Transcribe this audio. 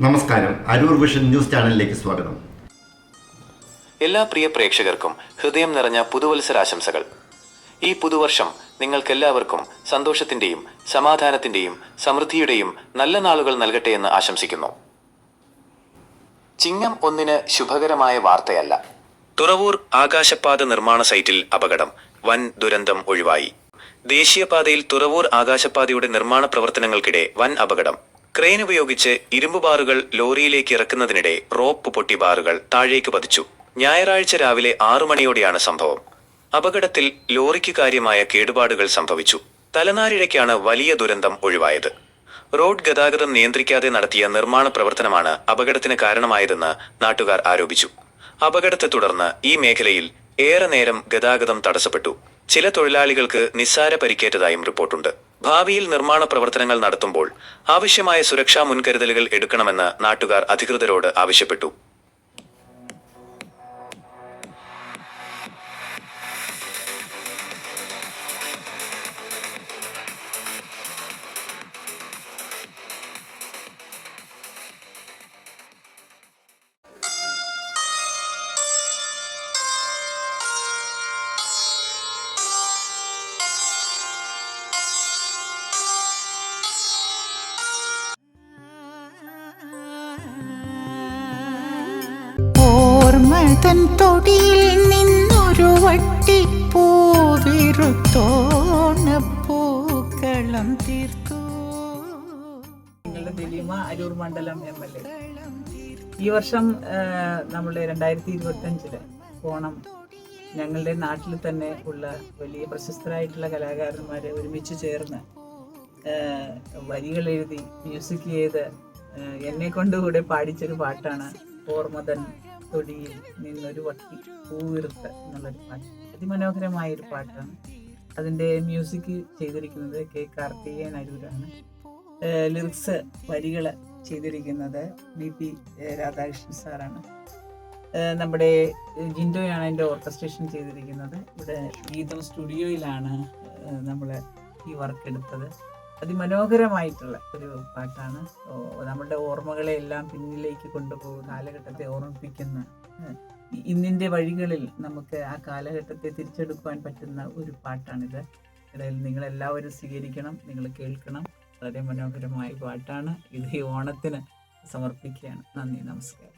നമസ്കാരം, Aroor vision news ചാനലിലേക്ക് സ്വാഗതം. എല്ലാ പ്രിയ പ്രേക്ഷകർക്കും ഹൃദയം നിറഞ്ഞ പുതുവത്സരാശംസകൾ. ഈ പുതുവർഷം നിങ്ങൾക്കെല്ലാവർക്കും സന്തോഷത്തിന്റെയും സമാധാനത്തിന്റെയും സമൃദ്ധിയുടെയും നല്ല നാളുകൾ നൽകട്ടെ എന്ന് ആശംസിക്കുന്നു. ചിങ്ങം 1 ശുഭകരമായ വാർത്തയല്ല. തുറവൂർ ആകാശപാത നിർമ്മാണ സൈറ്റിൽ അപകടം, വൻ ദുരന്തം ഒഴിവായി. ദേശീയപാതയിൽ തുറവൂർ ആകാശപാതയുടെ നിർമ്മാണ പ്രവർത്തനങ്ങൾക്കിടെ വൻ അപകടം. ക്രെയിൻ ഉപയോഗിച്ച് ഇരുമ്പ് ബാറുകൾ ലോറിയിലേക്ക് ഇറക്കുന്നതിനിടെ റോപ്പ് പൊട്ടി ബാറുകൾ താഴേക്ക് പതിച്ചു. ഞായറാഴ്ച രാവിലെ 6 മണിയോടെയാണ് സംഭവം. അപകടത്തിൽ ലോറിക്ക് കാര്യമായ കേടുപാടുകൾ സംഭവിച്ചു. തലനാരിഴയ്ക്കാണ് വലിയ ദുരന്തം ഒഴിവായത്. റോഡ് ഗതാഗതം നിയന്ത്രിക്കാതെ നടത്തിയ നിർമ്മാണ പ്രവർത്തനമാണ് അപകടത്തിന് കാരണമായതെന്ന് നാട്ടുകാർ ആരോപിച്ചു. അപകടത്തെ തുടർന്ന് ഈ മേഖലയിൽ ഏറെ നേരം ഗതാഗതം തടസ്സപ്പെട്ടു. ചില തൊഴിലാളികൾക്ക് നിസ്സാര പരിക്കേറ്റതായും റിപ്പോർട്ടുണ്ട്. ഭാവിയിൽ നിർമ്മാണ പ്രവർത്തനങ്ങൾ നടത്തുമ്പോൾ ആവശ്യമായ സുരക്ഷാ മുൻകരുതലുകൾ എടുക്കണമെന്ന് നാട്ടുകാർ അധികൃതരോട് ആവശ്യപ്പെട്ടു. ഓർമ്മതൻ തൊടിയിൽ നിന്നൊരു വട്ടിപ്പൂവിരുത്തോണപ്പൂക്കളം തീർത്തു. നിങ്ങളുടെ ദിലീമ അരൂർ മണ്ഡലം MLA. ഈ വർഷം നമ്മുടെ 2025 ഓണം ഞങ്ങളുടെ നാട്ടിൽ തന്നെ ഉള്ള വലിയ പ്രശസ്തരായിട്ടുള്ള കലാകാരന്മാരെ ഒരുമിച്ച് ചേർന്ന് വരികൾ എഴുതി മ്യൂസിക് ചെയ്ത് എന്നെ കൊണ്ടുകൂടെ പാടിച്ചൊരു പാട്ടാണ് ഓർമ്മതൻ തൊടിയിൽ നിന്നൊരു വട്ടി പൂവിറുത്ത് എന്നുള്ളൊരു പാട്ട്. അതിമനോഹരമായൊരു പാട്ടാണ്. അതിൻ്റെ മ്യൂസിക് ചെയ്തിരിക്കുന്നത് K. കാർത്തികേയൻ അരൂരാണ്. ലിറിക്സ് വരികൾ ചെയ്തിരിക്കുന്നത് BP രാധാകൃഷ്ണൻ സാറാണ്. നമ്മുടെ ജിൻഡോയാണ് അതിൻ്റെ ഓർക്കസ്ട്രേഷൻ ചെയ്തിരിക്കുന്നത്. ഇവിടെ ഗീതം സ്റ്റുഡിയോയിലാണ് നമ്മൾ ഈ വർക്ക് എടുത്തത്. അതിമനോഹരമായിട്ടുള്ള ഒരു പാട്ടാണ്. നമ്മുടെ ഓർമ്മകളെ എല്ലാം പിന്നിലേക്ക് കൊണ്ടുപോകും, കാലഘട്ടത്തെ ഓർമ്മിപ്പിക്കുന്ന, ഇന്നിൻ്റെ വഴികളിൽ നമുക്ക് ആ കാലഘട്ടത്തെ തിരിച്ചെടുക്കുവാൻ പറ്റുന്ന ഒരു പാട്ടാണിത്. ഇടയിൽ നിങ്ങളെല്ലാവരും സ്വീകരിക്കണം, നിങ്ങൾ കേൾക്കണം. വളരെ മനോഹരമായ പാട്ടാണ് ഇത്. ഈ ഓണത്തിന് സമർപ്പിക്കുകയാണ്. നന്ദി, നമസ്കാരം.